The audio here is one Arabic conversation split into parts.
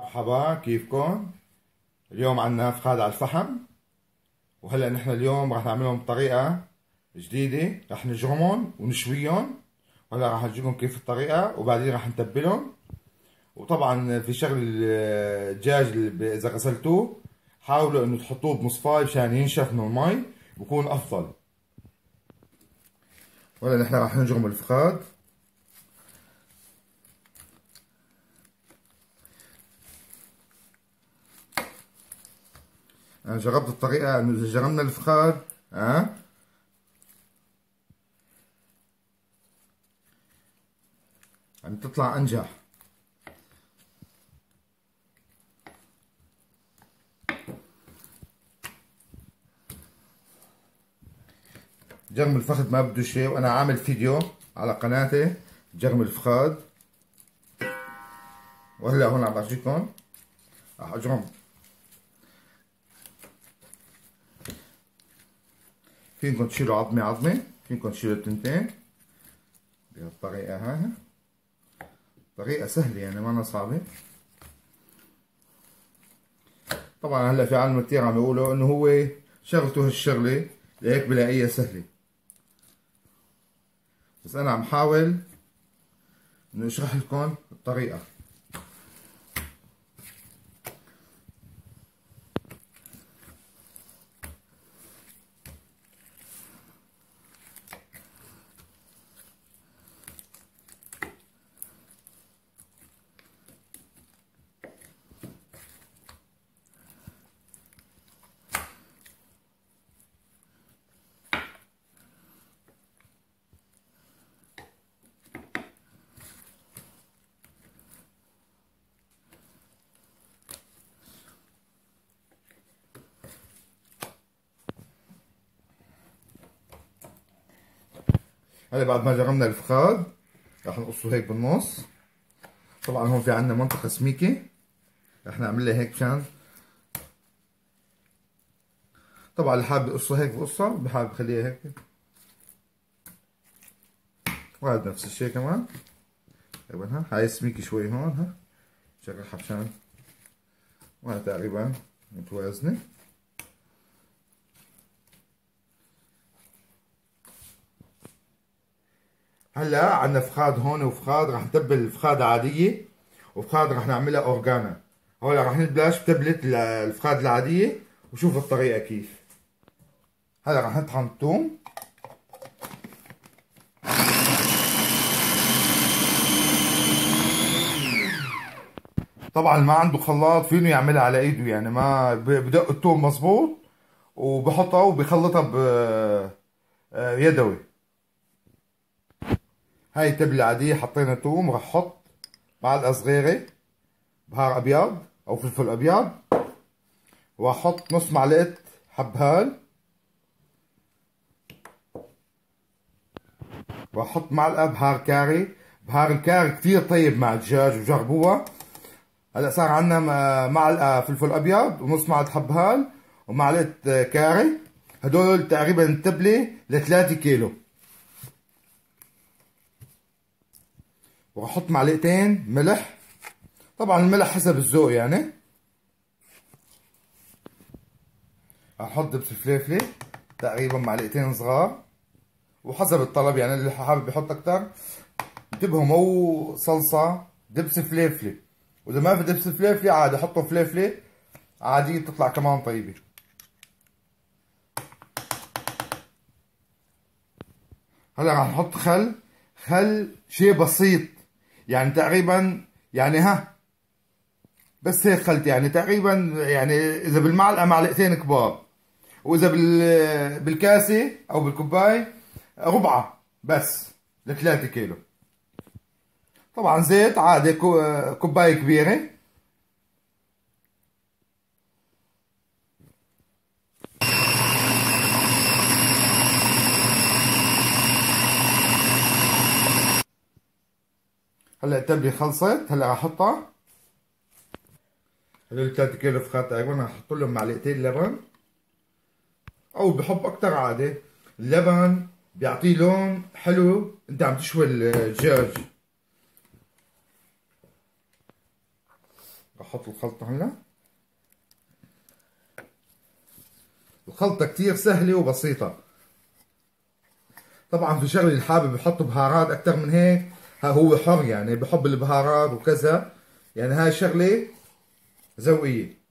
مرحبا، كيفكم؟ اليوم عنا فخاد على الفحم. وهلا نحن اليوم راح نعملهم بطريقة جديدة، راح نجرمهم ونشويهم. وهلا راح نجيكم كيف الطريقة، وبعدين راح نتبلهم. وطبعا في شغل الدجاج اللي اذا غسلتوه حاولوا انه تحطوه بمصفاية مشان ينشف من المي، بكون افضل. وهلا نحن راح نجرم الفخاد. انا جربت الطريقة انه اذا جرمنا الفخاد عم تطلع انجح. جرم الفخذ ما بده شيء، وانا عامل فيديو على قناتي جرم الفخاد. وهلا هون عم برجيكم راح اجرم. فينكم تشيلوا عظمة عظمة، فينكم تشيلوا التنتين بهالطريقة هاي. طريقة سهلة يعني ما صعبة. طبعا هلا في عالم كتير عم يقولوا انه هو شغلته هالشغلة لهيك بلاقيها سهلة، بس انا عم حاول انه اشرح لكم الطريقة. هلا بعد ما جرمنا الفخاد راح نقصه هيك بالنص. طبعا هون في عندنا منطقة سميكة راح نعملها هيك مشان طبعا اللي حابب يقصها هيك بقصها، اللي حابب يخليها هيك. وهذا نفس الشيء كمان. تقريبا هاي سميكة شوي هون، شغلها مشان وهذا تقريبا متوازنة. هلا عندنا فخاد هون وفخاد، راح نتبل الفخاد عادية وفخاد راح نعملها اورجانا. هلا راح نبلش بتبلة الفخاد العادية وشوف الطريقة كيف. هلا راح نطحن الثوم. طبعا ما عنده خلاط فينه يعملها على ايده، يعني ما بدق الثوم مظبوط وبحطها وبخلطها يدوي. هاي التبلة عادية، حطينا ثوم، راح احط معلقة صغيرة بهار ابيض او فلفل ابيض، واحط نص معلقة حبهال، واحط معلقة بهار كاري. بهار الكاري كثير طيب مع الدجاج وجربوها. هلا صار عندنا معلقة فلفل ابيض ونص معلقة حبهال ومعلقة كاري. هدول تقريبا التبلة ل3 كيلو. وراح احط معلقتين ملح، طبعا الملح حسب الذوق يعني. راح احط دبس الفليفلة تقريبا معلقتين صغار وحسب الطلب، يعني اللي حابب يحط اكتر. انتبهوا مو صلصة، دبس فليفلة. واذا ما في دبس فليفلة عادي حطوا فليفلة عادي بتطلع كمان طيبة. هلا راح نحط خل شيء بسيط، يعني تقريبا يعني بس هيك خلط، يعني تقريبا يعني اذا بالمعلقة معلقتين كبار، واذا بالكاسة او بالكوباي ربعة بس ل3 كيلو. طبعا زيت عادي كوباية كبيرة. هلا التبلة خلصت، هلا راح احطها. هدول 3 كيلو فخاد تقريبا راح احط لهم معلقتين لبن، او بحب اكتر عادي. اللبن بيعطيه لون حلو انت عم تشوي الدجاج. احط الخلطة هلا. الخلطة كتير سهلة وبسيطة. طبعا في شغله اللي حابب يحط بهارات اكثر من هيك هو حر، يعني بحب البهارات وكذا، يعني هاي شغله ذوقيه.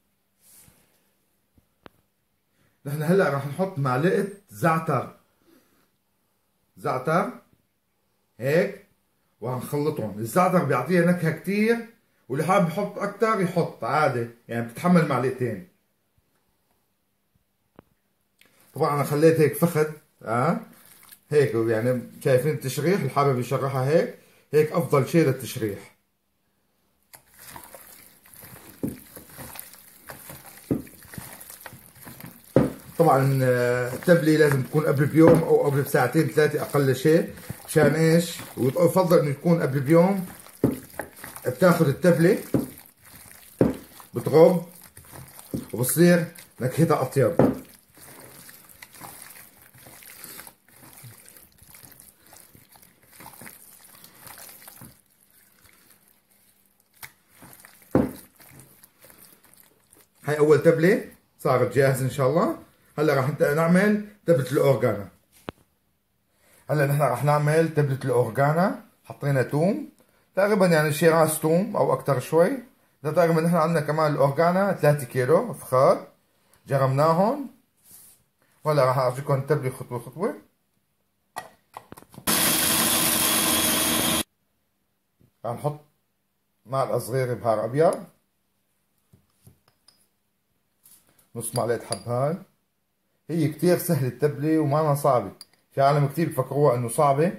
نحن هلا راح نحط معلقه زعتر هيك وهنخلطهم. الزعتر بيعطيها نكهه كتير، واللي حابب يحط اكثر يحط عادي، يعني بتتحمل معلقتين. طبعا انا خليت هيك فخد هيك، يعني شايفين التشريح، اللي حابب يشرحها هيك هيك افضل شيء للتشريح. طبعا التبلة لازم تكون قبل بيوم او قبل بساعتين ثلاثة اقل شيء. مشان ايش؟ ويفضل انه تكون قبل بيوم. بتاخذ التبلة بتغب وبصير نكهتها اطيب. هاي اول تبلة صارت جاهزة ان شاء الله. هلا راح نعمل تبلة الاورجانا. هلا نحن راح نعمل تبلة الاورجانا. حطينا توم تقريبا، يعني شي راس توم او اكثر شوي. ده تقريبا نحن عندنا كمان الاورجانا 3 كيلو فخاد جرمناهم. وهلا راح اعطيكم التبلة خطوة خطوة. راح نحط معلقة صغيرة بهار ابيض، نص معلقة حبهان. هي كتير سهلة التبلة وما صعبة. في عالم كتير بفكروها انه صعبة،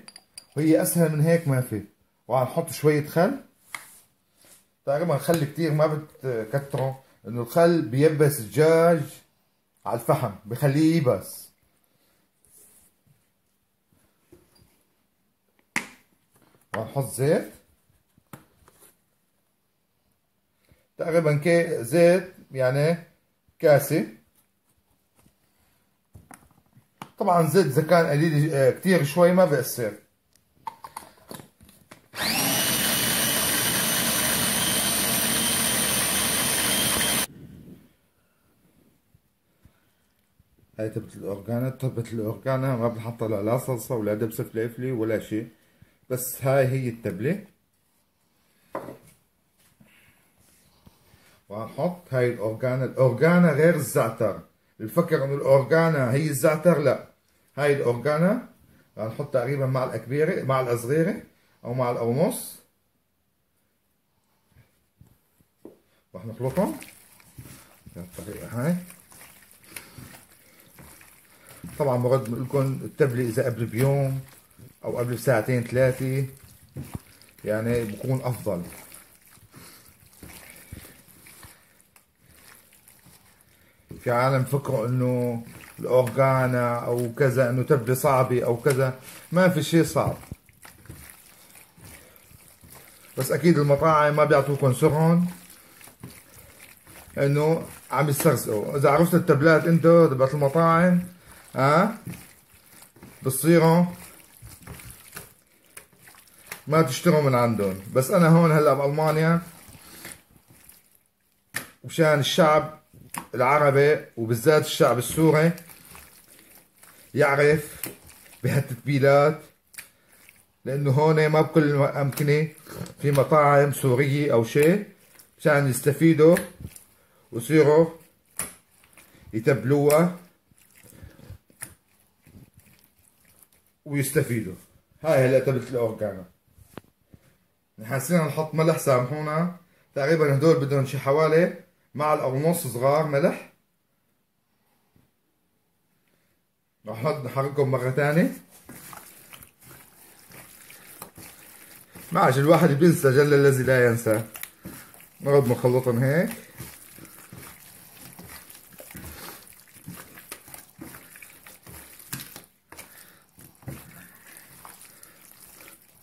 وهي اسهل من هيك ما في. وهنحط شوية خل، تقريبا خل كتير ما بتكتره، انه الخل بيبس الدجاج على الفحم بخليه يبس. وهنحط زيت تقريبا زيت يعني كاسة. طبعا زيت اذا كان قليل كتير شوي ما بيأثر. هاي تبت الأورجانا ما بنحط لها لا صلصة ولا دبس فليفلي ولا شيء، بس هاي هي التبلة. وهنحط هاي الأورجانا غير الزعتر. الفكر انه الأورجانا هي الزعتر، لا، هاي الأورجانا. هنحط تقريبا معلقة كبيرة، معلقة صغيرة أو معلقة ونص. رح نخلطهم بهالطريقة هاي. طبعا بغض لكم التبلة إذا قبل بيوم أو قبل بساعتين ثلاثة يعني بكون أفضل. في عالم فكروا إنه الأورجانا أو كذا إنه تبلة صعبة أو كذا، ما في شيء صعب. بس أكيد المطاعم ما بيعطوكم سرهم إنه عم يسترزقوا. إذا عرفتوا التبلات أنتو تبعت المطاعم بتصيروا ما تشتروا من عندهم. بس انا هون هلا بالمانيا مشان الشعب العربي وبالذات الشعب السوري يعرف بهالتتبيلات، لانه هون ما بكل الامكنه في مطاعم سوريه او شيء، مشان يستفيدوا ويصيروا يتبلوها ويستفيدوا. هاي هلا تبلة الاورجانا. حاسين نحط ملح، سامحونا، تقريبا هدول بدهم شي حوالي معلقة ونص صغار ملح. رح نحركهم مرة ثانية. معلش الواحد بينسى، جل الذي لا ينسى. نقعد نخلطهم هيك.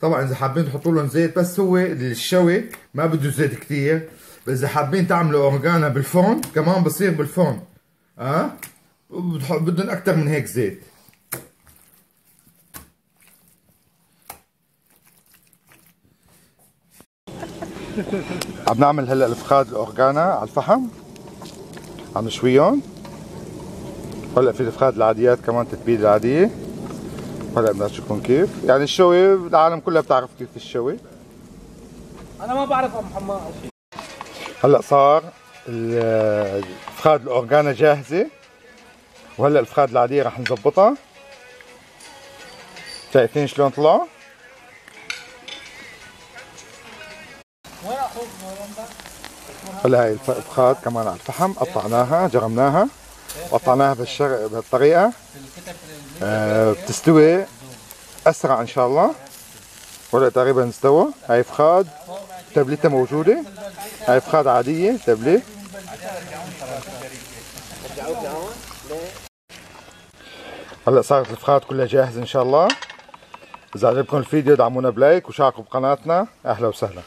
طبعا اذا حابين تحطوا لهم زيت، بس هو الشوي ما بده زيت كثير. بس اذا حابين تعملوا اورجانا بالفرن كمان بصير بالفرن، بدهم اكثر من هيك زيت. عم نعمل هلا الفخاد الاورجانا على الفحم، عم نشويهم. هلا في الفخاد العاديات كمان، تتبيله العاديه. هلا بدنا نشوفكم كيف يعني الشوي، العالم كلها بتعرف كيف الشوي. انا ما بعرف ام حماد شيء. هلا صار الفخاد الاورجانا جاهزه، وهلا الفخاد العاديه رح نظبطها. شايفين شلون طلعوا؟ هلا هاي الفخاد كمان على الفحم، قطعناها جرمناها وقطعناها بهالطريقه. بتستوي اسرع ان شاء الله. ولا تقريبا استوى. هاي فخاد تبلتها موجوده، هاي فخاد عاديه تبله. هلا صارت الفخاد كلها جاهزه ان شاء الله. اذا عجبكم الفيديو دعمونا بلايك وشاركوا بقناتنا. اهلا وسهلا.